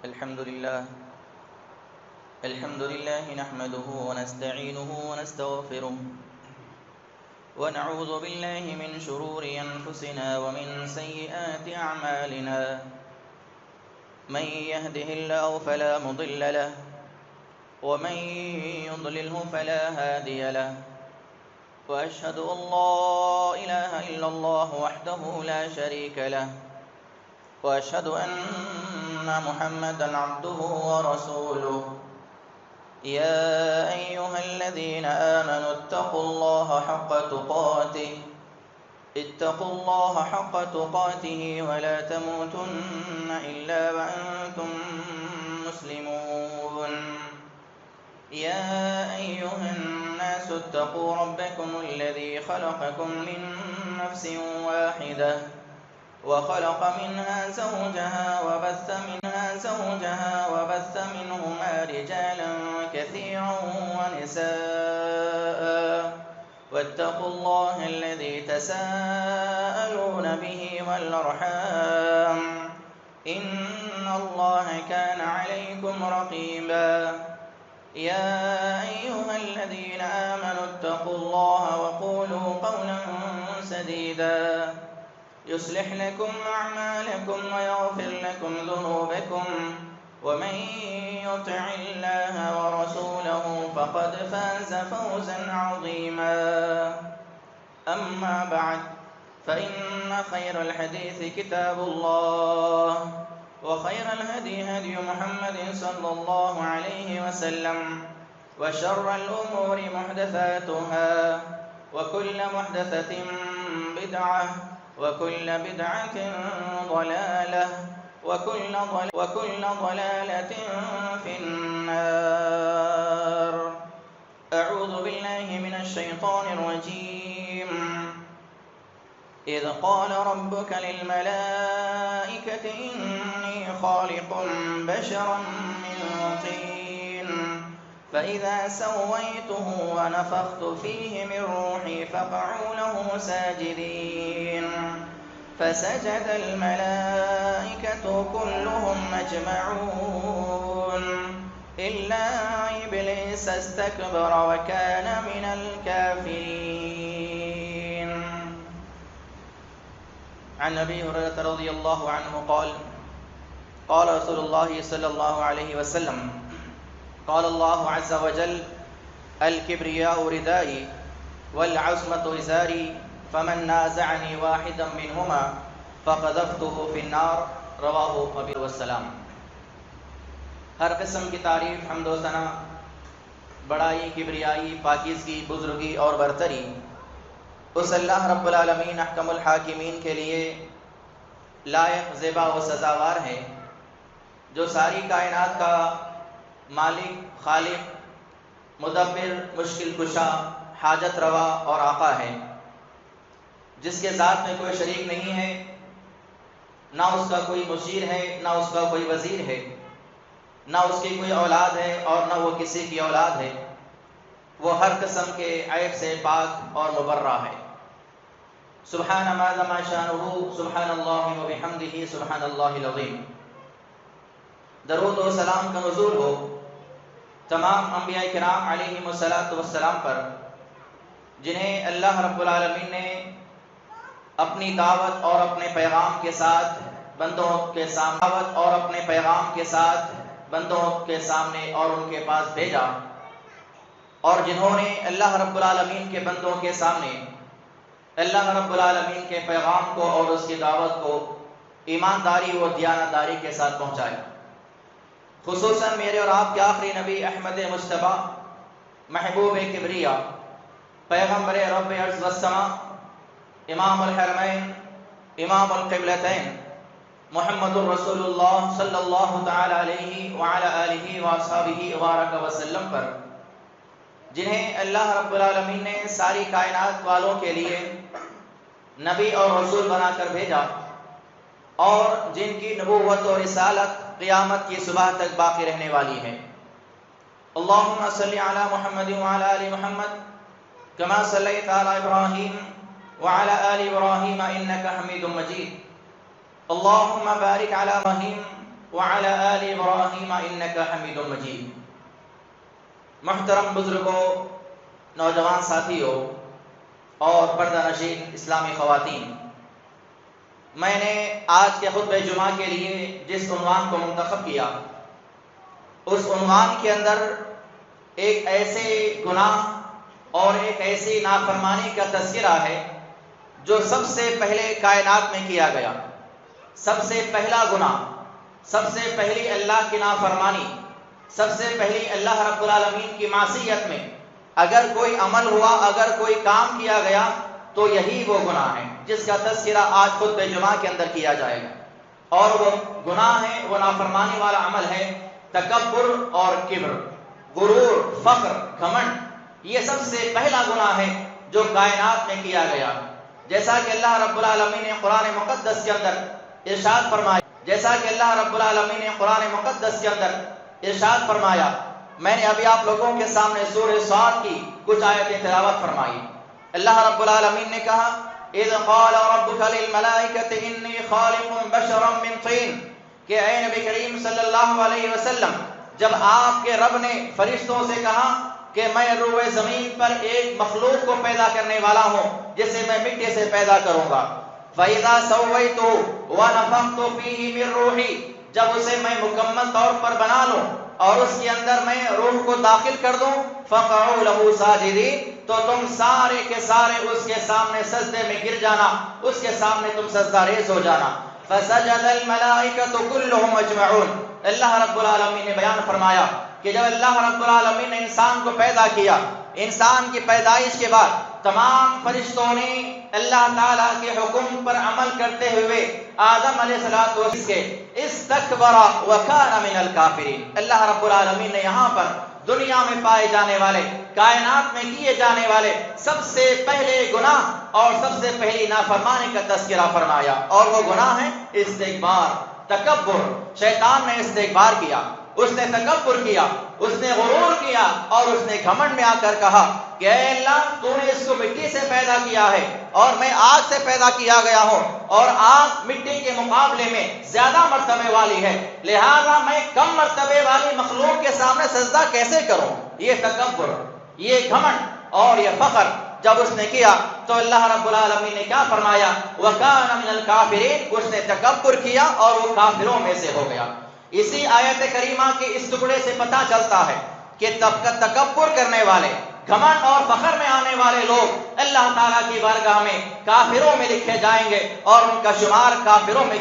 الحمد لله نحمده ونستعينه ونستغفره ونعوذ بالله من شرور أنفسنا ومن سيئات أعمالنا من يهده الله فلا مضل له ومن يضلله فلا هادي له وأشهد أن لا إله إلا الله وحده لا شريك له وأشهد أن محمدًا عبده ورسوله يا أيها الذين آمنوا اتقوا الله حق تقاته ولا تموتن إلا وأنتم مسلمون يا أيها الناس اتقوا ربكم الذي خلقكم من نفس واحدة وخلق منها زوجها وبث منهما رجالا كثيرا ونساء واتقوا الله الذي تساءلون به والأرحام إن الله كان عليكم رقيبا يا أيها الذين آمنوا اتقوا الله وقولوا قولا سديدا يصلح لكم أعمالكم ويغفر لكم ذنوبكم ومن يطع الله ورسوله فقد فاز فوزا عظيما أما بعد فإن خير الحديث كتاب الله وخير الهدي هدي محمد صلى الله عليه وسلم وشر الأمور محدثاتها وكل محدثة بدعة وكل بدعة ضلالة وكل ضلالة في النار. أعوذ بالله من الشيطان الرجيم. إذ قال ربك للملائكة إني خالق بشرا من طين فإذا سويته ونفخت فيه من روحي فقعوا له ساجدين فسجد الملائكة كلهم أجمعون إلا إبليس استكبر وكان من الكافرين. عن أبي هريرة رضي الله عنه قال قال رسول الله صلى الله عليه وسلم قال الله عز وجل الكبرياء ردائي والعصمة إزاري فمن نازعني واحدا منهما فقذفته في النار رواہ ابی والسلام. ہر قسم کی تعریف حمد و ثنا بڑائی کبریائی پاکیزگی بزرگی اور برتری اس اللہ رب العالمین احکم الحاکمین کے لیے لائق زیبا و سزاوار ہے جو ساری کائنات کا مالک خالق مدبر مشکل کشا حاجت روا اور آقا ہے جس کے ذات میں کوئی شریک نہیں ہے نہ اس کا کوئی مشیر ہے نہ اس کا کوئی وزیر ہے نہ اس کی کوئی اولاد ہے اور نہ وہ کسی کی اولاد ہے. وہ ہر قسم کے عیب سے پاک اور مبرہ ہے. سبحان ما شانہ سبحان اللہ و بحمدہ سبحان اللہ العظیم. درود و سلام کا نزول ہو تمام انبیاء کرام علیہم السلام پر جنہیں اللہ رب العالمین نے اپنی دعوت اور اپنے پیغام کے ساتھ بندوں کے سامنے اور ان کے پاس بھیجا اور جنہوں نے اللہ رب العالمین کے بندوں کے سامنے اللہ رب العالمین کے پیغام کو اور اس کی دعوت کو ایمانداری و دیانتداری کے ساتھ پہنچایا. خصوصاً میرے اور آپ کے آخری نبی احمد مصطفیٰ محبوب کبریا پیغمبر رب ارض والسماء امام الحرمین امام القبلتین محمد الرسول اللہ صلی اللہ تعالی علیہ وعلی آلہ واصحابہ وبارک وسلم پر جنہیں اللہ رب العالمین نے ساری کائنات والوں کے لیے نبی اور رسول بنا کر بھیجا اور جن کی نبوت و رسالت قیامت کی صبح تک باقی رہنے والی ہے. اللہم صلی علی محمد وعلی آل محمد کما صلیت علی ابراہیم وعلى آل إبراهيم إنك حميد مجيد. اللهم بارك على إبراهيم وعلى آل إبراهيم إنك حميد مجيد۔ محترم بزرگوں، نوجوان ساتھیوں اور پردہ نشین اسلامی خواتین، میں نے آج کے خطبہ جمعہ کے لیے جس عنوان کو منتخب کیا، اس عنوان کے اندر ایک ایسے گناہ اور ایک ایسی نافرمانی کا تذکرہ ہے جو سب سے پہلے کائنات میں کیا گیا۔ سب سے پہلا گناہ، سب سے پہلی اللہ کی نافرمانی، سب سے پہلی اللہ رب العالمین کی معصیت میں اگر کوئی عمل ہوا، اگر کوئی کام کیا گیا تو یہی وہ گناہ ہے جس کا تذکرہ آج خطبہ جمعہ کے اندر کیا جائے گا۔ اور وہ گناہ ہے، وہ نافرمانی والا عمل ہے تکبر اور کبر، غرور، فخر، گھمنڈ۔ یہ سب سے پہلا گناہ ہے جو کائنات میں کیا گیا، جیسا کہ اللہ رب العالمین نے قرآن مقدس کے اندر ارشاد فرمایا، جیسا کہ اللہ رب العالمین نے قرآن مقدس کے اندر ارشاد فرمایا۔ میں نے ابھی آپ لوگوں کے سامنے سورہ صاد کی کچھ آیتیں تلاوت فرمائی۔ اللہ رب العالمین نے کہا اذ قال ربک للملائکۃ انی خالق بشرا من طین، کہ اے نبی کریم صلی اللہ علیہ وسلم، جب آپ کے رب نے فرشتوں سے کہا کہ میں روئے زمین پر ایک مخلوق کو پیدا کرنے والا ہوں جسے میں مٹی سے پیدا کروں گا، فَإِذَا سَوَّيْتُهُ وَنَفَخْتُ فِيهِ مِن رُوحِي، جب اسے میں مکمل طور پر بنا لوں اور اس کے اندر میں روح کو داخل کر دوں، فَقَعُوا لَهُ سَاجِدِينَ، تو تم سارے کے سارے اس کے سامنے سجدے میں گر جانا، اس کے سامنے تم سجدہ ریز ہو جانا۔ فَسَجَدَ الْمَلَائِكَةُ كُلُّهُمْ أَجْمَعُونَ، اللہ رب العالمین نے بیان فرمایا کہ جب اللہ رب العالمین نے انسان کو پیدا کیا، انسان کی پیدائش کے بعد تمام فرشتوں نے اللہ تعالیٰ کے حکم پر عمل کرتے ہوئے آدم علیہ السلام کے استکبر وکان من الکافرین، اللہ رب العالمین نے یہاں پر دنیا میں پائے جانے والے، کائنات میں کیے جانے والے سب سے پہلے گناہ اور سب سے پہلی نافرمانی کا تذکرہ فرمایا، اور وہ گناہ ہے استکبار، تکبر۔ شیطان نے استکبار کیا، اس نے تکبر کیا، اس نے غرور کیا، اور اس نے گھمنڈ میں آ کر کہا کہ اے اللہ، تو نے اس کو مٹی سے پیدا کیا ہے اور میں آگ سے پیدا کیا گیا ہوں، اور آگ مٹی کے مقابلے میں زیادہ مرتبے والی ہے، لہذا میں کم مرتبے والی مخلوق کے سامنے سجدہ کیسے کروں؟ یہ تکبر، یہ گھمنڈ اور یہ فخر جب اس نے کیا تو اللہ رب العالمین نے کیا فرمایا؟ وَكَانَ مِنَ الْكَافِرِينَ، اس نے تکبر کیا اور وہ کافروں میں سے ہو گیا۔ اسی آیت کریمہ کے اس ٹکڑے سے پتہ چلتا ہے کہ تکبر کرنے والے، گھمنڈ اور فخر میں آنے والے لوگ اللہ تعالیٰ کی بارگاہ میں کافروں میں لکھے جائیں گے اور ان کا شمار کافروں میں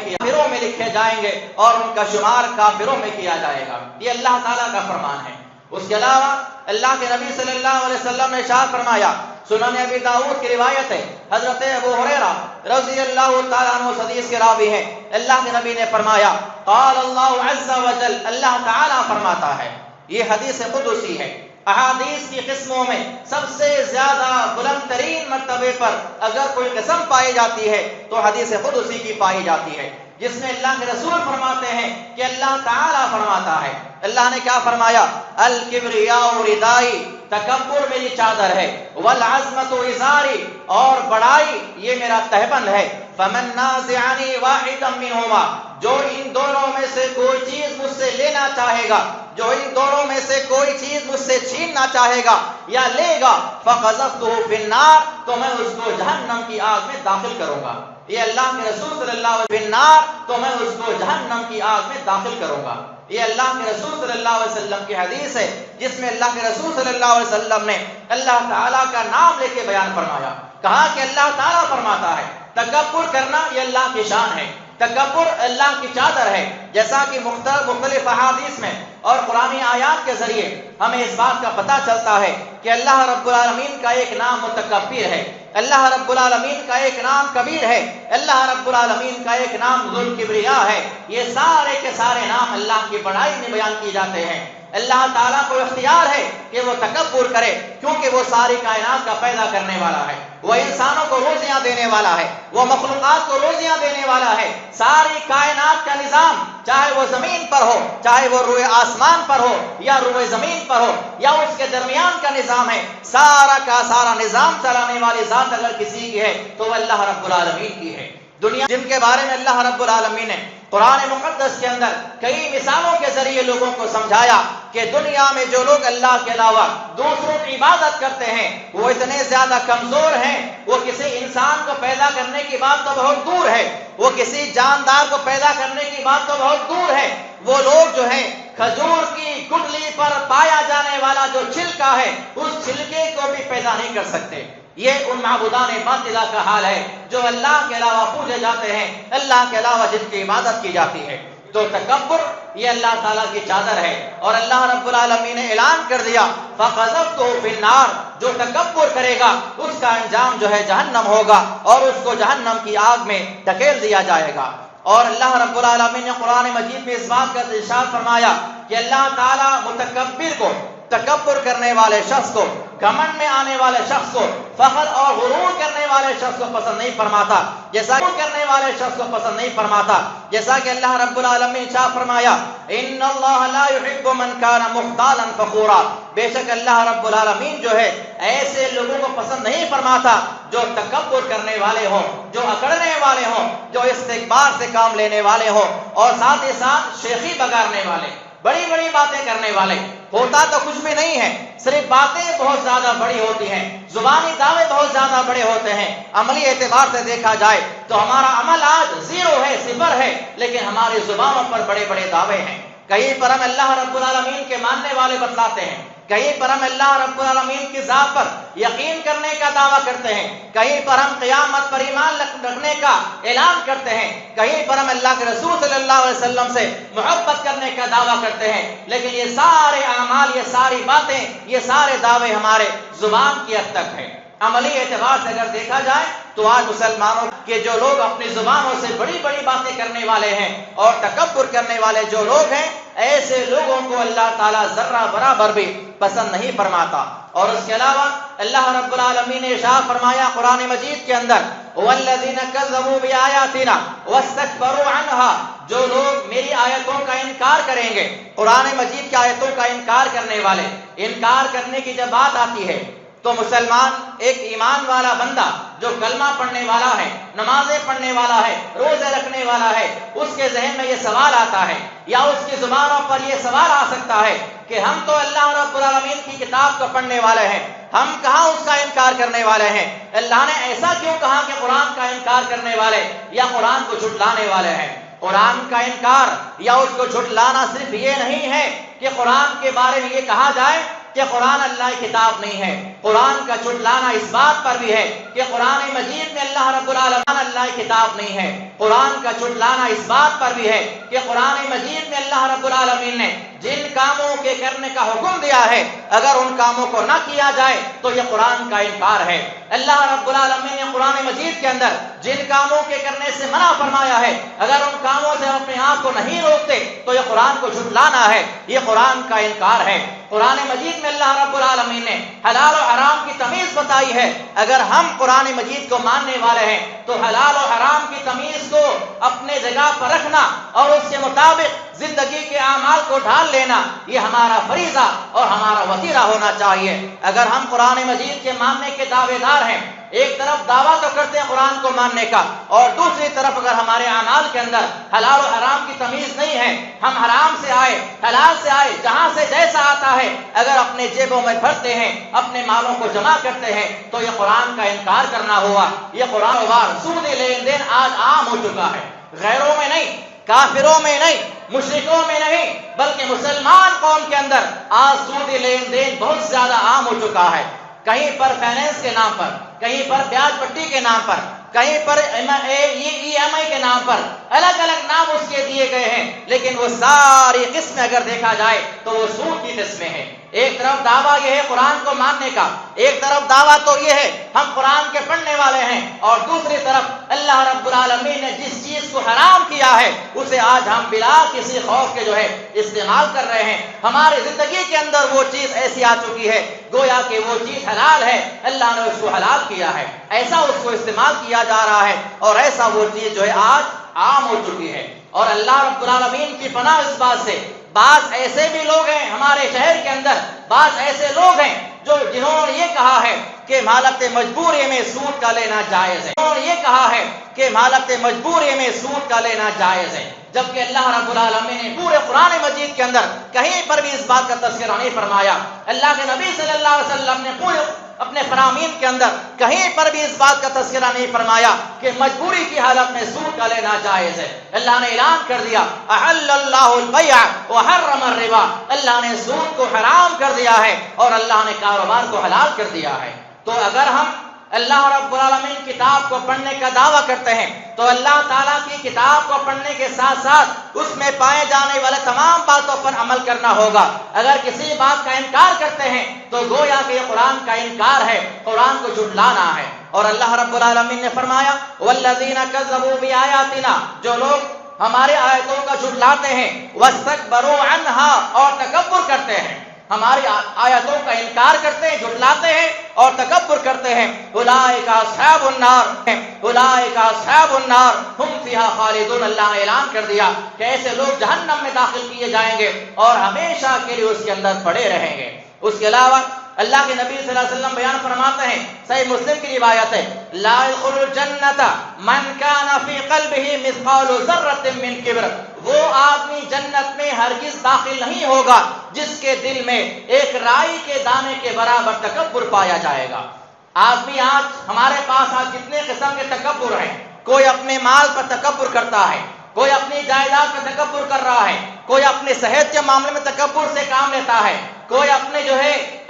لکھے جائیں گے اور ان کا شمار کافروں میں کیا جائے گا۔ یہ اللہ تعالیٰ کا فرمان ہے۔ اس کے علاوہ اللہ کے نبی صلی اللہ علیہ وسلم نے ارشاد فرمایا، سنن ابی داؤد کی روایت ہے، حضرت ابو ہریرہ رضی اللہ تعالیٰ عنہ حدیث کے راوی ہیں، اللہ کے نبی نے فرمایا قال اللہ عز وجل، اللہ تعالیٰ فرماتا ہے، یہ حدیث قدسی ہے۔ احادیث کی قسموں میں سب سے زیادہ بلند ترین مرتبے پر اگر کوئی قسم پائی جاتی ہے تو حدیث قدسی کی پائی جاتی ہے، جس میں اللہ کے رسول فرماتے ہیں کہ اللہ تعالیٰ فرماتا ہے، اللہ نے کیا فرمایا؟ الکبریاء ردائی، تکبر میری چادر ہے، والعظمت ازاری، اور بڑائی یہ میرا تہبند ہے، فمن نازعنی واحدا منہما، جو ان دونوں میں سے کوئی چیز مجھ سے لینا چاہے گا، جو ان دونوں میں سے کوئی چیز مجھ سے چھیننا چاہے گا یا لے گا، فقذفتہ فی النار، تو میں اس کو جہنم کی آگ میں داخل کروں گا۔ یہ اللہ کے رسول صلی اللہ علیہ وسلم، النار، تو میں اس کو جہنم کی آگ میں داخل کروں گا۔ یہ اللہ کے رسول صلی اللہ علیہ وسلم کی حدیث ہے، جس میں اللہ کے رسول صلی اللہ علیہ وسلم نے اللہ تعالیٰ کا نام لے کے بیان فرمایا، کہا کہ اللہ تعالیٰ فرماتا ہے۔ تکبر کرنا یہ اللہ کی شان ہے، تکبر اللہ کی چادر ہے، جیسا کہ مختلف احادیث میں اور قرآنی آیات کے ذریعے ہمیں اس بات کا پتہ چلتا ہے کہ اللہ رب العالمین کا ایک نام متکبر ہے، اللہ رب العالمین کا ایک نام کبیر ہے، اللہ رب العالمین کا ایک نام ذو الکبریاء ہے۔ یہ سارے کے سارے نام اللہ کی بڑائی میں بیان کیے جاتے ہیں۔ اللہ تعالیٰ کو اختیار ہے کہ وہ تکبر کرے، کیونکہ وہ ساری کائنات کا پیدا کرنے والا ہے، وہ انسانوں کو روزیاں دینے والا ہے، وہ مخلوقات کو روزیاں دینے والا ہے۔ ساری کائنات کا نظام، چاہے وہ زمین پر ہو، چاہے وہ روئے آسمان پر ہو یا روئے زمین پر ہو یا اس کے درمیان کا نظام ہے، سارا کا سارا نظام چلانے والی ذات اگر کسی کی ہے تو وہ اللہ رب العالمین کی ہے۔ دنیا جن کے بارے میں اللہ رب العالمین نے قرآن مقدس کے اندر کئی مثالوں کے ذریعے لوگوں کو سمجھایا کہ دنیا میں جو لوگ اللہ کے علاوہ دوسروں کی عبادت کرتے ہیں وہ اتنے زیادہ کمزور ہیں، وہ کسی انسان کو پیدا کرنے کی بات تو بہت دور ہے، وہ کسی جاندار کو پیدا کرنے کی بات تو بہت دور ہے، وہ لوگ جو ہیں کھجور کی گٹلی پر پایا جانے والا جو چھلکا ہے اس چھلکے کو بھی پیدا نہیں کر سکتے۔ یہ ان معبودان باطلہ کا حال ہے جو اللہ کے علاوہ پوجے جاتے ہیں، اللہ کے علاوہ جن کی عبادت کی جاتی ہے۔ تو تکبر یہ اللہ تعالیٰ کی چادر ہے، اور اللہ رب العالمین نے اعلان کر دیا فَقَذَفْتُهُ فِي النَّارِ، جو تکبر کرے گا اس کا انجام جو ہے جہنم ہوگا اور اس کو جہنم کی آگ میں دھکیل دیا جائے گا۔ اور اللہ رب العالمین نے قرآن مجید میں اس بات کا ارشاد فرمایا کہ اللہ تعالیٰ متکبر کو، تکبر کرنے والے شخص کو، گھمنڈ میں آنے والے شخص کو، فخر اور غرور کرنے والے شخص کو پسند نہیں فرماتا، جیسا کرنے والے شخص کو پسند نہیں فرماتا، جیسا کہ اللہ رب العالمین نے فرمایا ان اللہ لا يحب من كان مختالا فخورا، بے شک اللہ رب العالمین جو ہے ایسے لوگوں کو پسند نہیں فرماتا جو تکبر کرنے والے ہوں، جو اکڑنے والے ہوں، جو استکبار سے کام لینے والے ہوں، اور ساتھ ہی ساتھ شیخی بگاڑنے والے، بڑی بڑی باتیں کرنے والے۔ ہوتا تو کچھ بھی نہیں ہے، صرف باتیں بہت زیادہ بڑی ہوتی ہیں، زبانی دعوے بہت زیادہ بڑے ہوتے ہیں۔ عملی اعتبار سے دیکھا جائے تو ہمارا عمل آج زیرو ہے، صفر ہے، لیکن ہماری زبانوں پر بڑے بڑے دعوے ہیں۔ کہیں پر ہم اللہ رب العالمین کے ماننے والے بتلاتے ہیں، کہیں پر ہم اللہ رب العالمین کی ذات پر یقین کرنے کا دعویٰ کرتے ہیں، کہیں پر ہم قیامت پر ایمان رکھنے کا اعلان کرتے ہیں، کہیں پر ہم اللہ کے رسول صلی اللہ علیہ وسلم سے محبت کرنے کا دعویٰ کرتے ہیں، لیکن یہ سارے اعمال، یہ ساری باتیں، یہ سارے دعوے ہمارے زبان کی حد تک ہیں۔ عملی اعتبار سے اگر دیکھا جائے تو آج مسلمانوں کے جو لوگ اپنی زبانوں سے بڑی بڑی باتیں کرنے والے ہیں اور تکبر کرنے والے جو لوگ ہیں، ایسے لوگوں کو اللہ تعالیٰ ذرہ برابر بھی پسند نہیں فرماتا۔ اور اس کے علاوہ اللہ رب العالمین نے ارشاد فرمایا قرآن مجید کے اندر والذین کذبوا بآیاتنا واستکبروا عنها، جو لوگ میری آیتوں کا انکار کریں گے، قرآن مجید کی آیتوں کا انکار کرنے والے، انکار کرنے کی جب بات آتی ہے تو مسلمان ایک ایمان والا بندہ جو کلمہ پڑھنے والا ہے، نمازیں پڑھنے والا ہے، روزے رکھنے والا ہے، اس کے ذہن میں یہ سوال آتا ہے یا اس کی زبانوں پر یہ سوال آ سکتا ہے کہ ہم تو اللہ رب العالمین کی کتاب کو پڑھنے والے ہیں، ہم کہاں اس کا انکار کرنے والے ہیں؟ اللہ نے ایسا کیوں کہا کہ قرآن کا انکار کرنے والے یا قرآن کو جھٹلانے والے ہیں؟ قرآن کا انکار یا اس کو جھٹلانا صرف یہ نہیں ہے کہ قرآن کے بارے میں یہ کہا جائے کہ قرآن اللہ کی کتاب نہیں ہے، قرآن کا جھٹلانا اس بات پر بھی ہے کہ قرآن مجید میں اللہ رب العالمین اللہ کی کتاب نہیں ہے، قرآن کا جھٹلانا اس بات پر بھی ہے کہ قرآن مجید میں اللہ رب العالمین نے جن کاموں کے کرنے کا حکم دیا ہے اگر ان کاموں کو نہ کیا جائے تو یہ قرآن کا انکار ہے۔ اللہ رب العالمین نے قرآن مجید کے اندر جن کاموں کے کرنے سے منع فرمایا ہے اگر ان کاموں سے اپنے آپ کو نہیں روکتے تو یہ قرآن کو جھٹلانا ہے، یہ قرآن کا انکار ہے۔ قرآن مجید میں اللہ رب العالمین نے حلال و حرام کی تمیز بتائی ہے، اگر ہم قرآن مجید کو ماننے والے ہیں تو حلال و حرام کی تمیز کو اپنے جگہ پر رکھنا اور اس کے مطابق زندگی کے اعمال کو ڈھال لینا یہ ہمارا فریضہ اور ہمارا وطیرہ ہونا چاہیے۔ اگر ہم قرآن مجید کے ماننے کے دعوے دار ہیں، ایک طرف دعویٰ تو کرتے ہیں قرآن کو ماننے کا اور دوسری طرف اگر ہمارے اعمال کے اندر حلال و حرام کی تمیز نہیں ہے، ہم حرام سے آئے حلال سے آئے جہاں سے جیسا آتا ہے اگر اپنے جیبوں میں بھرتے ہیں، اپنے مالوں کو جمع کرتے ہیں تو یہ قرآن کا انکار کرنا ہوا۔ یہ قرآن وار سود لین دین آج عام ہو چکا ہے، غیروں میں نہیں، کافروں میں نہیں، مشرکوں میں نہیں، بلکہ مسلمان قوم کے اندر آج سود لین دین بہت زیادہ عام ہو چکا ہے۔ کہیں پر فائنینس کے نام پر، کہیں پر بیاج پٹی کے نام پر، کہیں پر ای ایم آئی کے نام پر الگ الگ نام اس کے دیے گئے ہیں، لیکن وہ ساری قسمیں اگر دیکھا جائے تو وہ سود کی قسمیں ہیں۔ ایک طرف دعویٰ یہ ہے قرآن کو ماننے کا، ایک طرف دعویٰ تو یہ ہے ہم قرآن کے پڑھنے والے ہیں، اور دوسری طرف اللہ رب العالمین نے جس چیز کو حرام کیا ہے اسے آج ہم بلا کسی خوف کے جو ہے استعمال کر رہے ہیں۔ ہماری زندگی کے اندر وہ چیز ایسی آ چکی ہے گویا کہ وہ چیز حلال ہے، اللہ نے اس کو حلال کیا ہے، ایسا اس کو استعمال کیا جا رہا ہے اور ایسا وہ چیز جو ہے آج عام ہو چکی ہے۔ اور اللہ رب العالمین کی پناہ اس بات سے، بعض ایسے بھی لوگ ہیں ہمارے شہر کے اندر، بعض ایسے لوگ ہیں جنہوں نے یہ کہا ہے کہ حالت مجبوری میں سود کا لینا جائز ہے، انہوں نے یہ کہا ہے کہ حالت مجبوری میں سود کا لینا جائز ہے، جبکہ اللہ رب العالمین نے پورے قرآن مجید کے اندر کہیں پر بھی اس بات کا تذکرہ نہیں فرمایا۔ اللہ کے نبی صلی اللہ علیہ وسلم نے پورے اپنے فرامین کے اندر کہیں پر بھی اس بات کا تذکرہ نہیں فرمایا کہ مجبوری کی حالت میں سود کا لینا جائز ہے۔ اللہ نے اعلان کر دیا احل اللہ البیع وحرم الربا، اللہ نے سود کو حرام کر دیا ہے اور اللہ نے کاروبار کو حلال کر دیا ہے۔ تو اگر ہم اللہ رب العالمین کتاب کو پڑھنے کا دعویٰ کرتے ہیں تو اللہ تعالیٰ کی کتاب کو پڑھنے کے ساتھ ساتھ اس میں پائے جانے والے تمام باتوں پر عمل کرنا ہوگا۔ اگر کسی بات کا انکار کرتے ہیں تو گویا کہ یہ قرآن کا انکار ہے، قرآن کو جھٹلانا ہے۔ اور اللہ رب العالمین نے فرمایا والذین کذبوا بآیاتنا، جو لوگ ہمارے آیتوں کا جھٹلاتے ہیں، واستکبروا عنہا، اور تکبر کرتے ہیں، ہماری آیتوں کا انکار کرتے ہیں، جھٹلاتے ہیں اور تکبر کرتے ہیں، اولئک اصحاب النار، اولئک اصحاب النار ہم فیہا خالدون، اللہ نے اعلان کر دیا کہ ایسے لوگ جہنم میں داخل کیے جائیں گے اور ہمیشہ کے لیے اس کے اندر پڑے رہیں گے۔ اس کے علاوہ اللہ کے نبی صلی اللہ علیہ وسلم بیان فرماتے ہیں، صحیح مسلم کی روایت ہے، لا يدخل الجنۃ من کان فی قلبہ مثقال ذرۃ من کبر، وہ آدمی جنت میں ہرگز داخل نہیں ہوگا جس کے دل میں ایک رائی کے دانے کے برابر تکبر پایا جائے گا۔ آدمی آج ہمارے پاس آج کتنے قسم کے تکبر ہیں، کوئی اپنے مال پر تکبر کرتا ہے، کوئی اپنی جائیداد پر تکبر کر رہا ہے، کوئی اپنے صحت کے معاملے میں تکبر سے کام لیتا ہے، کوئی اپنے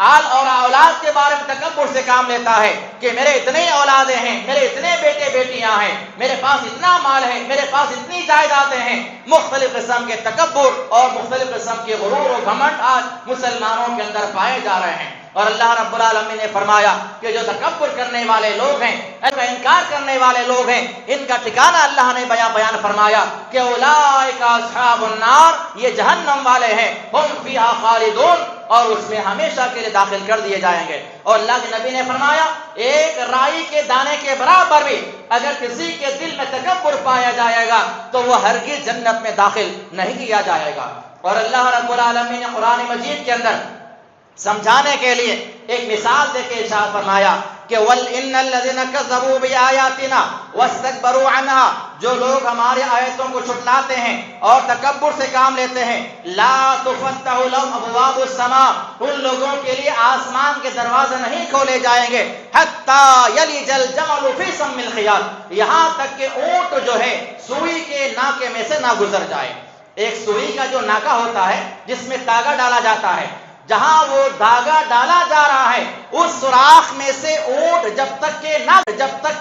آل اور اولاد کے بارے میں تکبر سے کام لیتا ہے کہ میرے اتنے اولادیں ہیں، میرے اتنے بیٹے بیٹیاں ہیں، میرے پاس اتنا مال ہے، میرے پاس اتنی جائیدادیں ہیں۔ مختلف قسم کے تکبر اور مختلف قسم کے غرور و گھمنڈ آج مسلمانوں کے اندر پائے جا رہے ہیں، اور اللہ رب العالمین نے فرمایا کہ جو تکبر کرنے والے لوگ ہیں، انکار کرنے والے لوگ ہیں، ان کا ٹھکانہ اللہ نے بیان فرمایا کہ اولئک اصحاب النار، یہ جہنم والے ہیں، ہم فیہا خالدون، اور اس میں ہمیشہ کے لیے داخل کر دیے جائیں گے۔ اور اللہ کے نبی نے فرمایا ایک رائی کے دانے کے برابر بھی اگر کسی کے دل میں تکبر پایا جائے گا تو وہ ہرگز جنت میں داخل نہیں کیا جائے گا۔ اور اللہ رب العالمین نے قرآن مجید کے اندر سمجھانے کے لیے ایک مثال دے کے ارشاد فرمایا کہ وَإِنَّ الَّذِينَ كَذَّبُوا بِآيَاتِنَا وَاسْتَكْبَرُوا عَنْهَا، جو لوگ ہماری آیتوں کو جھٹلاتے ہیں اور تکبر سے کام لیتے ہیں، لَا تُفَتَّحُ لَهُمْ أَبْوَابُ السَّمَاءِ، ان لوگوں کے لیے آسمان کے دروازے نہیں کھولے جائیں گے، حَتَّى يَلِجَ الْجَمَلُ فِي سَمِّ الْخِيَاطِ، یہاں تک کہ اونٹ جو ہے سوئی کے ناکے میں سے نہ گزر جائے۔ ایک سوئی کا جو ناکا ہوتا ہے جس میں دھاگا ڈالا جاتا ہے، جہاں وہ دھاگا ڈالا جا رہا ہے اس سوراخ میں سے اونٹ جب تک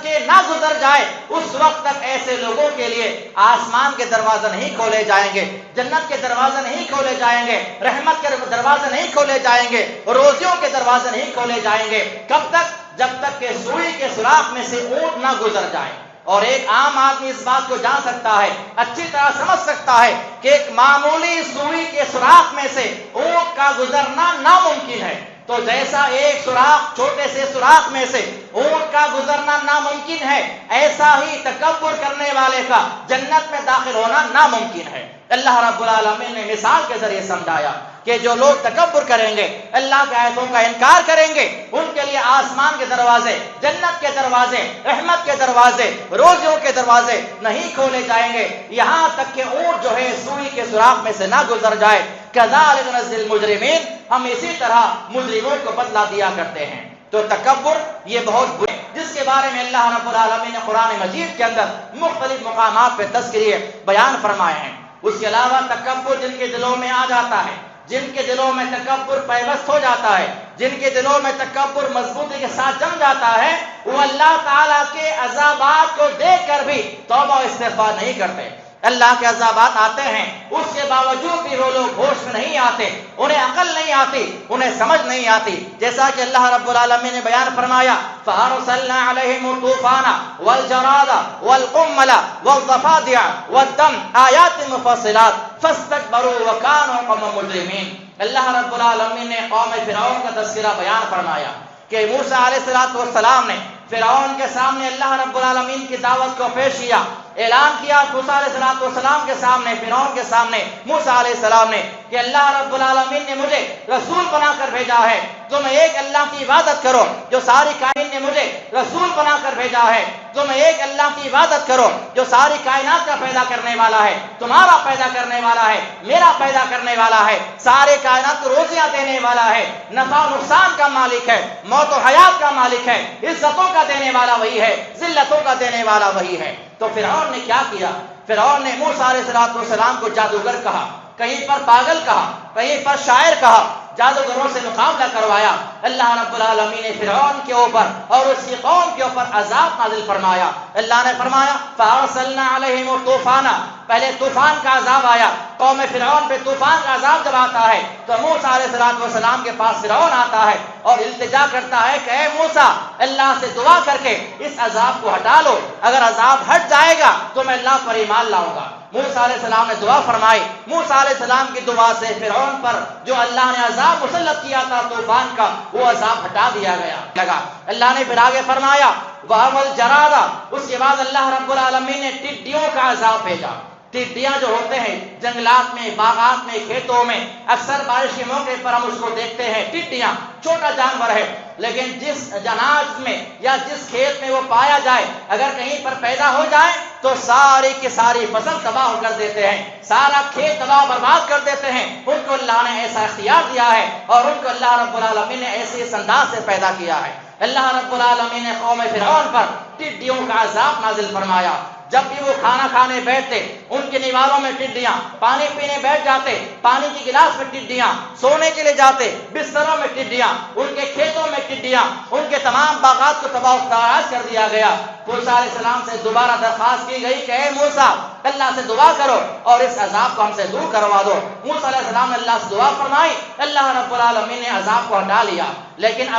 کہ نہ گزر جائے اس وقت تک ایسے لوگوں کے لیے آسمان کے دروازے نہیں کھولے جائیں گے، جنت کے دروازے نہیں کھولے جائیں گے، رحمت کے دروازے نہیں کھولے جائیں گے، روزیوں کے دروازے نہیں کھولے جائیں گے۔ کب تک؟ جب تک کہ سوئی کے سوراخ میں سے اونٹ نہ گزر جائے۔ اور ایک عام آدمی اس بات کو جان سکتا ہے، اچھی طرح سمجھ سکتا ہے کہ ایک معمولی سوئی کے سوراخ میں سے اونٹ کا گزرنا ناممکن ہے، تو جیسا ایک سوراخ، چھوٹے سے سوراخ میں سے اونٹ کا گزرنا ناممکن ہے، ایسا ہی تکبر کرنے والے کا جنت میں داخل ہونا ناممکن ہے۔ اللہ رب العالمین نے مثال کے ذریعے سمجھایا کہ جو لوگ تکبر کریں گے، اللہ کی آیتوں کا انکار کریں گے، ان کے لیے آسمان کے دروازے، جنت کے دروازے، رحمت کے دروازے، روزیوں کے دروازے نہیں کھولے جائیں گے یہاں تک کہ اونٹ جو ہے سوئی کے سوراخ میں سے نہ گزر جائے۔ کذالک نجزی المجرمین، ہم اسی طرح مجرموں کو بدلہ دیا کرتے ہیں۔ تو تکبر یہ بہت برا، جس کے بارے میں اللہ رب العالمین نے قرآن مجید کے اندر مختلف مقامات پہ تذکرے بیان فرمائے ہیں۔ اس کے علاوہ تکبر جن کے دلوں میں آ جاتا ہے، جن کے دلوں میں تکبر پیوست ہو جاتا ہے، جن کے دلوں میں تکبر مضبوطی کے ساتھ جم جاتا ہے، وہ اللہ تعالیٰ کے عذابات کو دیکھ کر بھی توبہ و استغفار نہیں کرتے۔ اللہ کے عذابات آتے ہیں، اس کے باوجود بھی وہ لوگ ہوش میں نہیں آتے، انہیں عقل نہیں آتی، انہیں سمجھ نہیں آتی۔ جیسا کہ اللہ رب العالمین نے بیان فرمایا فَأَرْسَلْنَا عَلَيْهِمُ الطُّوفَانَ وَالْجَرَادَ وَالْقُمَّلَ وَالضَّفَادِعَ وَالدَّمَ آیَاتٍ مُفَصِّلَاتٍ فَاسْتَكْبَرُوا وَكَانُوا قَوْمًا مُجْرِمِينَ۔ اللہ رب العالمین نے قوم فرعون کا تذکرہ بیان فرمایا کہ موسیٰ علیہ السلام نے فرعون کے سامنے اللہ رب العالمین کی دعوت کو پیش کیا، اعلان کیا موسیٰ علیہ السلام کے سامنے، فرعون کے سامنے موسیٰ علیہ السلام نے کہ اللہ رب العالمین نے مجھے رسول بنا کر بھیجا ہے، تم ایک اللہ کی عبادت کرو جو ساری کائنات نے مجھے رسول بنا کر بھیجا ہے، تم ایک اللہ کی عبادت کرو جو ساری کائنات کا پیدا کرنے والا ہے، تمہارا پیدا کرنے والا ہے، میرا پیدا کرنے والا ہے، سارے کائنات کو روزیاں دینے والا ہے، نفع و نقصان کا مالک ہے، موت و حیات کا مالک ہے، عزتوں کا دینے والا وہی ہے، ذلتوں کا دینے والا وہی ہے۔ تو فرعون نے کیا کیا؟ فرعون نے موسیٰ علیہ السلام کو جادوگر کہا، کہیں پر پاگل کہا، کہیں پر شاعر کہا، جادوگروں سے مقابلہ کروایا۔ اللہ رب العالمین نے فرعون کے اوپر اور اس کی قوم کے اوپر عذاب نازل فرمایا۔ اللہ نے فرمایا فَأَرْسَلْنَا عَلَيْهِمُ الطُّوفَانَ، پہلے طوفان کا عذاب آیا۔ قوم فرعون پہ طوفان کا عذاب جب آتا ہے تو موسیٰ علیہ السلام کے پاس فرعون آتا ہے اور التجا کرتا ہے کہ اے موسیٰ، اللہ سے دعا کر کے اس عذاب کو ہٹا لو، اگر عذاب ہٹ جائے گا تو میں اللہ پر ایمان لاؤں گا۔ موسیٰ علیہ السلام نے دعا فرمائی، موسیٰ علیہ السلام کی دعا سے فرعون پر جو اللہ نے عذاب مسلط کیا تھا طوفان کا، وہ عذاب ہٹا دیا گیا۔ اللہ نے پھر آگے فرمایا وَأَمَلْ جَرَادَ، اس کے بعد اللہ رب العالمین نے ٹڈیوں کا عذاب بھیجا۔ ٹڈیاں جو ہوتے ہیں جنگلات میں، باغات میں، کھیتوں میں، اکثر بارش کے موقع پر ہم اس کو دیکھتے ہیں۔ ٹڈیاں چھوٹا جانور ہے لیکن جس جناز میں یا جس کھیت میں وہ پایا جائے، اگر کہیں پر پیدا ہو جائے تو ساری کی ساری فصل تباہ کر دیتے ہیں، سارا کھیت تباہ برباد کر دیتے ہیں۔ ان کو اللہ نے ایسا اختیار دیا ہے اور ان کو اللہ رب العالمین نے ایسے اس انداز سے پیدا کیا ہے۔ اللہ رب العالمین نے قوم فرعون پر ٹڈیوں کا عذاب نازل فرمایا۔ جب بھی وہ کھانا کھانے بیٹھتے ان کے نیوالوں میں ٹڈیاں، پانی پینے بیٹھ جاتے پانی کی گلاس میں ٹڈیاں، سونے کے لیے جاتے بستروں میں ٹڈیاں، ان کے کھیتوں میں ٹڈیاں، ان کے تمام باغات کو تباہ و تباہ کر دیا گیا۔ موسیٰ علیہ السلام سے دوبارہ درخواست کی گئی کہ اے موسیٰ، اللہ سے دعا کرو اور اس عذاب کو ہم سے دور کروا دو۔ موسیٰ علیہ السلام نے اللہ سے دعا فرمائی، اللہ رب العالمین نے عذاب کو ہٹا لیا، لیکن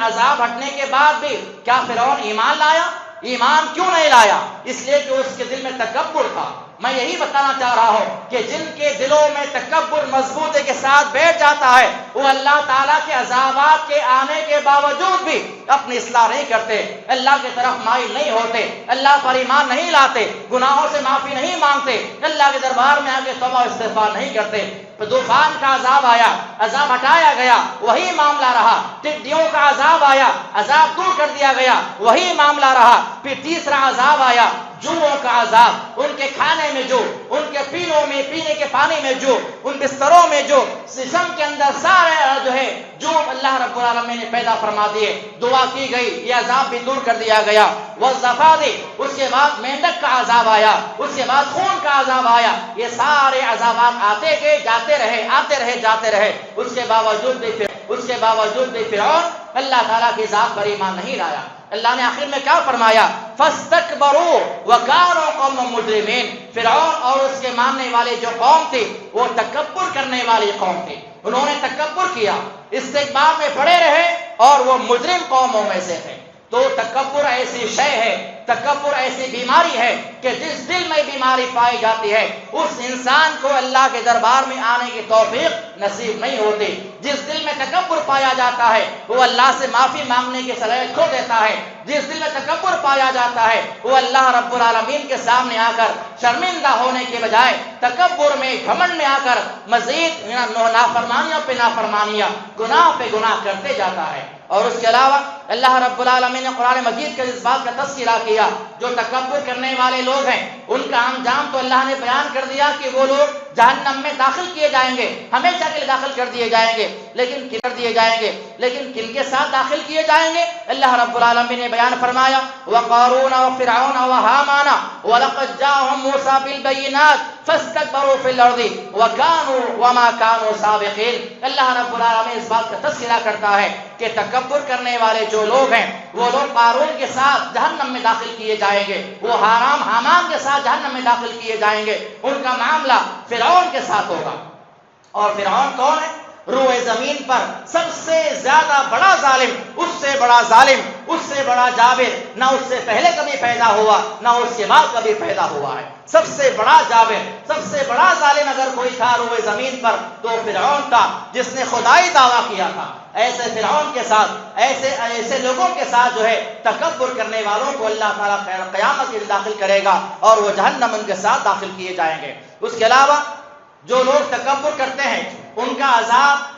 عذاب ہٹنے کے بعد بھی کیا فرعون ایمان لایا؟ ایمان کیوں نہیں لایا؟ اس لیے کہ اس کے دل میں تکبر تھا۔ میں یہی بتانا چاہ رہا ہوں کہ جن کے دلوں میں تکبر مضبوطی کے ساتھ بیٹھ جاتا ہے وہ اللہ تعالیٰ کے عذابات کے آنے کے باوجود بھی اپنی اصلاح نہیں کرتے، اللہ کی طرف مائل نہیں ہوتے، اللہ پر ایمان نہیں لاتے، گناہوں سے معافی نہیں مانگتے، اللہ کے دربار میں آگے توبہ و استغفار نہیں کرتے۔ طوفان کا عذاب آیا، عذاب ہٹایا گیا، وہی معاملہ رہا۔ ٹڈیوں کا عذاب آیا، عذاب دور کر دیا گیا، وہی معاملہ رہا۔ پھر تیسرا عذاب آیا، جوؤں کا عذاب، ان کے کھانے میں جو، ان کے پینوں میں، پینے کے پانی میں جو، ان بستروں میں جو، جسم کے اندر سارے جو ہے جو اللہ رب العالمین نے پیدا فرما دیے۔ دعا کی گئی، یہ عذاب بھی دور کر دیا گیا۔ والضفادع، اس کے بعد مینڈک کا عذاب آیا، اس کے بعد خون کا عذاب آیا۔ یہ سارے عذابات آتے گئے، جاتے رہے، آتے رہے، جاتے رہے۔ اس کے باوجود بھی فرعون اللہ تعالیٰ کی ذات پر ایمان نہیں لایا۔ اللہ نے آخر میں کیا فرمایا؟ فَاسْتَكْبَرُوا وَكَانُوا قَوْمًا مُجْرِمِينَ، فرعون اور اس کے ماننے والے جو قوم تھی وہ تکبر کرنے والی قوم تھی، انہوں نے تکبر کیا، استکبار میں پڑے رہے اور وہ مجرم قوموں میں سے تھے۔ تو تکبر ایسی شے ہے، تکبر ایسی بیماری ہے کہ جس دل میں بیماری پائی جاتی ہے اس انسان کو اللہ کے دربار میں آنے کی توفیق نصیب نہیں ہوتی۔ جس دل میں تکبر پایا جاتا ہے وہ اللہ سے معافی مانگنے کی صلاحیت کھو دیتا ہے۔ جس دل میں تکبر پایا جاتا ہے وہ اللہ رب العالمین کے سامنے آ کر شرمندہ ہونے کے بجائے تکبر میں، گھمنڈ میں آ کر مزید نافرمانیوں پہ نافرمانیاں، گناہ پہ گناہ کرتے جاتا ہے۔ اور اس کے علاوہ اللہ رب العالمین نے قرآن مجید کے اس بات کا تذکرہ کیا، جو تکبر کرنے والے لوگ ہیں ان کا انجام تو اللہ نے بیان کر دیا کہ وہ لوگ جہنم میں داخل کیے جائیں گے، ہمیشہ کے لیے داخل کر دیے جائیں گے، لیکن کن کے ساتھ داخل کیے جائیں گے؟ اللہ رب العالمین نے بیان فرمایا وَقَارُونَ وَفِرْعَوْنَ وَهَامَانَ وَلَقَدْ جَاءَهُم مُوسَىٰ بِالْبَيِّنَاتِ فَاسْتَكْبَرُوا فِي الْأَرْضِ وَمَا كَانُوا سَابِقِينَ۔ اللہ رب العالمین اس بات کا تذکرہ کرتا ہے کہ تکبر کرنے والے جو لوگ ہیں وہ لوگ قارون کے ساتھ جہنم میں داخل کیے جائیں گے، وہ حامان کے ساتھ جہنم میں داخل کیے جائیں گے، ان کا معاملہ فرعون کے ساتھ ہوگا۔ اور فرعون کون ہے؟ روئے زمین پر سب سے زیادہ بڑا ظالم، اس سے بڑا ظالم اس سے بڑا جابر نہ اس سے پہلے کبھی پیدا ہوا نہ اس کے بعد کبھی پیدا ہوا ہے۔ سب سے بڑا جابر، سب سے بڑا ظالم اگر کوئی تھا روئے زمین پر تو فرعون تھا، جس نے خدائی دعویٰ کیا تھا۔ ایسے فرعون کے ساتھ، ایسے لوگوں کے ساتھ جو ہے تکبر کرنے والوں کو اللہ تعالیٰ قیامت کے دن داخل کرے گا اور وہ جہنم ان کے ساتھ داخل کیے جائیں گے۔ اس کے علاوہ جو لوگ تکبر کرتے ہیں ان کا عذاب،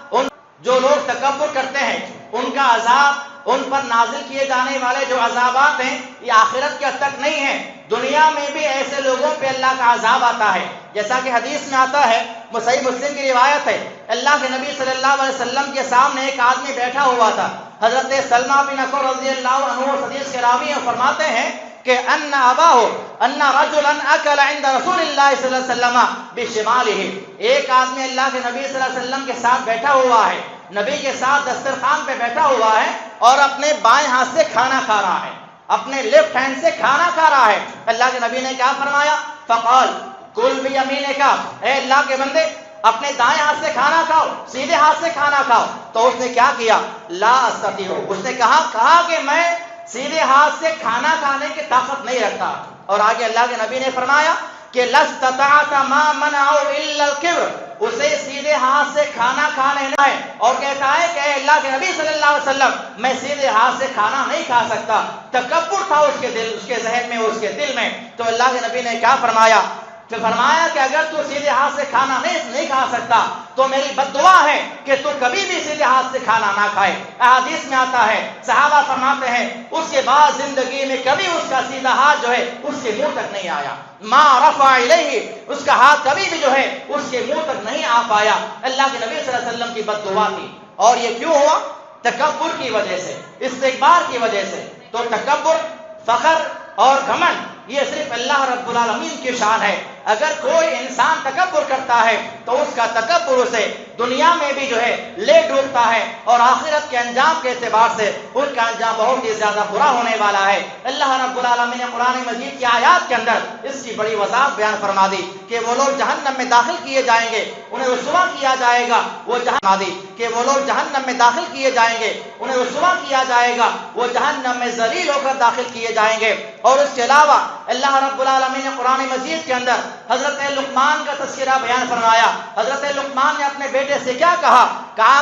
جو لوگ تکبر کرتے ہیں ان کا عذاب، ان پر نازل کیے جانے والے جو عذابات ہیں یہ آخرت کے حد تک نہیں ہیں، دنیا میں بھی ایسے لوگوں پہ اللہ کا عذاب آتا ہے۔ جیسا کہ حدیث میں آتا ہے، صحیح مسلم کی روایت ہے، اللہ کے نبی صلی اللہ علیہ وسلم کے سامنے ایک آدمی بیٹھا ہوا تھا، حضرت سلمہ بن اکوع رضی اللہ عنہ حدیث کے راوی ہیں، فرماتے ہیں کہ ان اباہ ان رجلا اکل عند رسول اللہ صلی اللہ علیہ وسلم بشمالہ، ایک آدمی اللہ کے نبی صلی اللہ علیہ وسلم کے ساتھ بیٹھا ہوا ہے، نبی کے ساتھ دسترخوان پہ بیٹھا ہوا ہے اور اپنے بائیں ہاتھ سے کھانا کھا رہا ہے، اپنے لیفٹ ہینڈ سے کھانا کھا رہا ہے۔ اللہ کے نبی نے کیا فرمایا؟ فقال کل بیمینک، اے اللہ کے بندے اپنے دائیں ہاتھ سے کھانا کھاؤ، سیدھے ہاتھ سے کھانا کھاؤ۔ تو اس نے کیا کیا؟ لا استطیع، اس نے کہا کہ میں سیدھے ہاتھ سے کھانا کھانے کی طاقت نہیں رکھتا۔ اور آگے اللہ کے نبی نے فرمایا کہ لستطعت ما منعه الا الكبر، اسے سیدھے ہاتھ سے کھانا کھانا ہے، اور کہتا ہے کہ اے اللہ کے نبی صلی اللہ علیہ وسلم میں سیدھے ہاتھ سے کھانا نہیں کھا سکتا۔ تکبر تھا اس کے ذہن میں، اس کے دل میں۔ تو اللہ کے نبی نے کیا فرمایا؟ تو فرمایا کہ اگر تو سیدھے ہاتھ سے کھانا نہیں کھا سکتا تو میری بد دعا ہے کہ تو کبھی بھی سیدھے ہاتھ سے کھانا نہ کھائے۔ احادیث میں آتا ہے، صحابہ فرماتے ہیں اس کے بعد زندگی میں کبھی اس کا سیدھا ہاتھ جو ہے اس کے منہ تک نہیں آیا، ما رفع الیہ، اس کا ہاتھ کبھی بھی جو ہے اس کے منہ تک نہیں آ پایا۔ اللہ کے نبی صلی اللہ علیہ وسلم کی بد دعا تھی۔ اور یہ کیوں ہوا؟ تکبر کی وجہ سے، استکبار کی وجہ سے۔ تو تکبر، فخر اور گھمنڈ یہ صرف اللہ رب العالمین کی شان ہے۔ اگر کوئی انسان تکبر کرتا ہے تو اس کا تکبر اسے دنیا میں بھی جو ہے لے ڈوبتا ہے، اور آخرت کے انجام کے اعتبار سے ان کا انجام بہت ہی زیادہ برا ہونے والا ہے۔ اللہ رب العالمین نے قرآن مجید کی آیات کے اندر اس کی بڑی وضاحت بیان فرما دی کہ وہ لوگ جہنم میں داخل کیے جائیں گے، انہیں رسوا کیا جائے گا، وہ جہنم میں داخل کیے جائیں گے، انہیں رسوا کیا جائے گا، وہ جہنم میں ذلیل ہو کر داخل کیے جائیں گے۔ اور اس کے علاوہ اللہ رب العالمین نے قرآن مجید کے اندر حضرت لقمان کا تذکرہ بیان فرمایا۔ حضرت لقمان نے اپنے بیٹے سے کیا کہا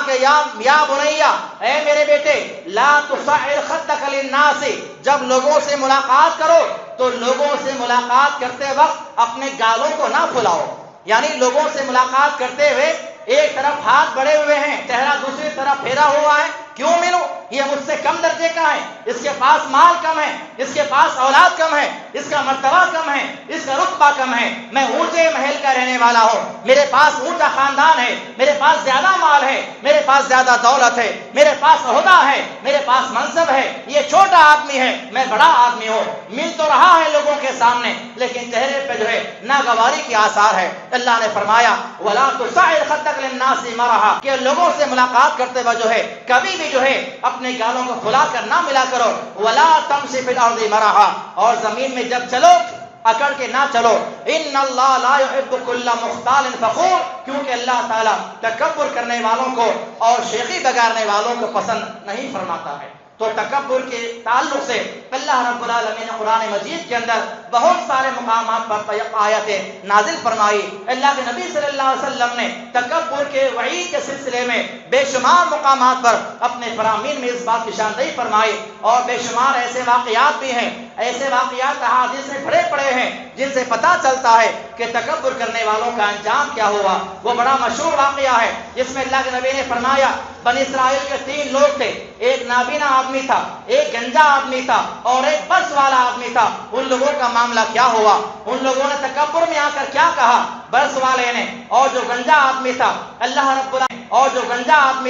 کہ یا بنیا، اے میرے بیٹے، لا تصعر خدک للناس، جب لوگوں سے ملاقات کرو تو لوگوں سے ملاقات کرتے وقت اپنے گالوں کو نہ پھلاؤ، یعنی لوگوں سے ملاقات کرتے ہوئے ایک طرف ہاتھ بڑھے ہوئے ہیں، چہرہ دوسری طرف پھیرا ہوا ہے، کیوں ملو؟ یہ مجھ سے کم درجے کا ہے، اس کے پاس مال کم ہے، اس کے پاس اولاد کم ہے، اس کا مرتبہ کم ہے، اس کا رتبہ کم ہے، میں اونچے محل کا رہنے والا ہوں، میرے پاس اونچا خاندان ہے، میرے پاس زیادہ مال ہے، میرے پاس زیادہ دولت ہے، میرے پاس عہدہ ہے، میرے پاس منصب ہے، یہ چھوٹا آدمی ہے، میں بڑا آدمی ہوں، مل تو رہا ہے لوگوں کے سامنے لیکن چہرے پہ جو ہے ناگواری کے آثار ہے۔ اللہ نے فرمایا وَلَا تُصَعِّرْ خَدَّكَ لِلنَّاسِ مَرَحًا، کہ لوگوں سے ملاقات کرتے وقت جو ہے کبھی بھی جو ہے اپنے گالوں کو پھلا کر نہ ملا کرو۔ وَلَا تَمْشِ فِي الْأَرْضِ مَرَحًا، اور زمین میں جب چلو اکڑ کے نہ چلو۔ ان اللہ لا يحب كل مختال فخور، کیونکہ اللہ تعالیٰ تکبر کرنے والوں کو اور شیخی بگاڑنے والوں کو پسند نہیں فرماتا ہے۔ تو تکبر کے تعلق سے اللہ رب العالمین نے قرآن مجید کے اندر بہت سارے مقامات پر آیتیں نازل فرمائی۔ اللہ کے نبی صلی اللہ علیہ وسلم نے تکبر کے وعید کے سلسلے میں بے شمار مقامات پر اپنے فرامین میں اس بات کی نشاندہی فرمائی، اور بے شمار ایسے واقعات بھی ہیں، ایسے واقعات احادیث میں بھرے پڑے ہیں جن سے پتہ چلتا ہے کہ تکبر کرنے والوں کا انجام کیا ہوا۔ وہ بڑا مشہور واقعہ ہے جس میں اللہ کے نبی نے فرمایا بنی اسرائیل کے 3 لوگ تھے، ایک نابینا آدمی تھا، ایک گنجا آدمی تھا اور ایک برس والا آدمی تھا۔ ان لوگوں کا معاملہ کیا ہوا؟ ان لوگوں نے تکبر میں آ کر کیا کہا؟ برس والے نے اور جو گنجا آدمی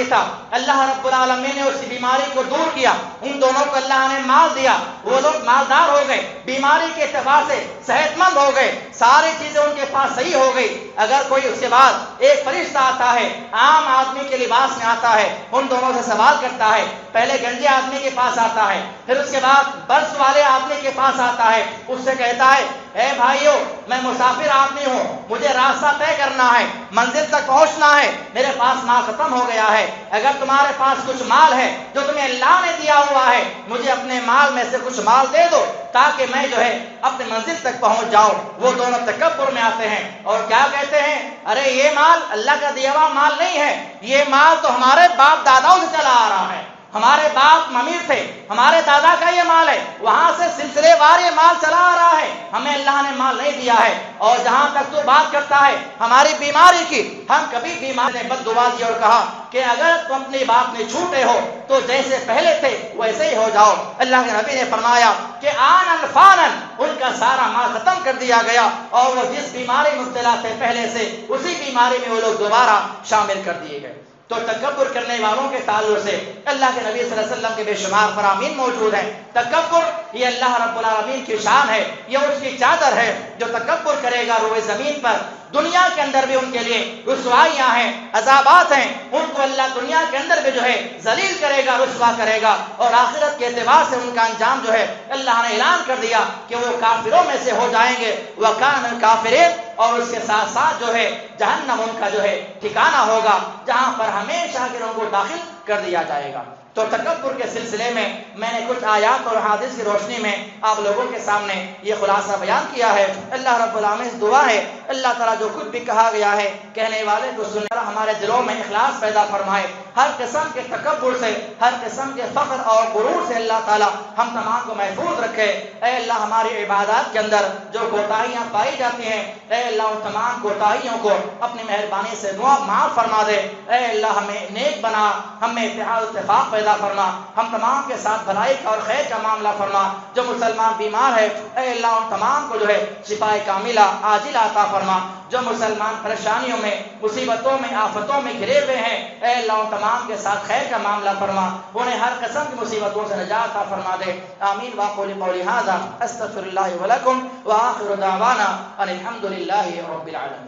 تھا اللہ رب العالمین نے اس کی بیماری کو دور کیا، ان دونوں کو اللہ نے مال دیا، وہ لوگ مالدار ہو گئے، بیماری کے اعتبار سے صحت مند ہو گئے، ساری چیزیں ان کے پاس صحیح ہو گئی۔ اگر کوئی اس کے بعد ایک فرشتہ آتا ہے، عام آدمی کے لباس میں آتا ہے، ان دونوں سے سوال کرتا ہے، پہلے گنجے آدمی کے پاس آتا ہے، پھر اس کے بعد برس والے آدمی کے پاس آتا ہے، اس سے کہتا ہے اے بھائیو میں مسافر آدمی ہوں، مجھے راستہ طے کرنا ہے، منزل تک پہنچنا ہے، میرے پاس مال ختم ہو گیا ہے، اگر تمہارے پاس کچھ مال ہے جو تمہیں اللہ نے دیا ہوا ہے مجھے اپنے مال میں سے کچھ مال دے دو تاکہ میں جو ہے اپنے منزل تک پہنچ جاؤں۔ وہ دونوں تکبر میں آتے ہیں اور کیا کہتے ہیں، ارے یہ مال اللہ کا دیا ہوا مال نہیں ہے، یہ مال تو ہمارے باپ داداؤں سے چلا آ رہا ہے، ہمارے باپ امیر تھے، ہمارے دادا کا یہ مال ہے، وہاں سے سلسلے وار یہ مال چلا آ رہا ہے، ہمیں اللہ نے مال نہیں دیا ہے۔ اور جہاں تک تو بات کرتا ہے ہماری بیماری کی، ہم کبھی بیمار نے بد دعا دی اور کہا کہ اگر تم اپنی بات میں چھوٹے ہو تو جیسے پہلے تھے ویسے ہی ہو جاؤ۔ اللہ کے نبی نے فرمایا کہ آنن فانن، ان کا سارا مال ختم کر دیا گیا اور وہ جس بیماری مبتلا تھے پہلے سے اسی بیماری میں وہ لوگ دوبارہ شامل کر دیے گئے۔ تو تکبر کرنے والوں کے تعلق سے اللہ کے نبی صلی اللہ علیہ وسلم کے بے شمار فرامین موجود ہیں۔ تکبر یہ اللہ رب العالمین کی شان ہے، یہ اس کی چادر ہے۔ جو تکبر کرے گا روئے زمین پر دنیا کے اندر بھی ان کے لیے رسوائیاں ہیں، عذابات ہیں، ان کو اللہ دنیا کے اندر بھی جو ہے ذلیل کرے گا، رسوا کرے گا، اور آخرت کے اعتبار سے ان کا انجام جو ہے اللہ نے اعلان کر دیا کہ وہ کافروں میں سے ہو جائیں گے۔ وَكَانَ الْكَافِرِينَ، اور اس کے ساتھ ساتھ جو ہے جہنم ان کا جو ہے ٹھکانہ ہوگا، جہاں پر ہمیشہ کے لوگوں کو داخل کر دیا جائے گا۔ تو تکبر کے سلسلے میں نے کچھ آیات اور حدیث کی روشنی میں آپ لوگوں کے سامنے یہ خلاصہ بیان کیا ہے۔ اللہ رب العالمین سے دعا ہے اللہ تعالیٰ جو کچھ بھی کہا گیا ہے کہنے والے کو سننے والا ہمارے دلوں میں اخلاص پیدا فرمائے، ہر قسم کے تکبر سے، ہر قسم کے فخر اور غرور سے اللہ تعالیٰ ہم تمام کو محفوظ رکھے۔ اے اللہ ہماری عبادات کے اندر جو کوتاہیاں پائی جاتی ہیں اے اللہ ان تمام کوتاہیوں کو اپنی مہربانی سے معاف فرما دے۔ اے اللہ ہمیں نیک بنا، ہمیں اتحاد اتفاق پیدا فرما، ہم تمام کے ساتھ بھلائی کا اور خیر کا معاملہ فرما۔ جو مسلمان بیمار ہے اے اللہ ان تمام کو جو ہے شفائے کاملہ عاجلہ عطا فرما۔ جو مسلمان پریشانیوں میں، مصیبتوں میں، آفتوں میں گھرے ہوئے ہیں اے اللہ ان تمام کے ساتھ خیر کا معاملہ فرما، انہیں ہر قسم کی مصیبتوں سے نجات عطا فرما دے۔ آمین واقول قولی ھذا استغفر اللہ ولکم وآخر دعوانا ان الحمد للہ رب العالمین۔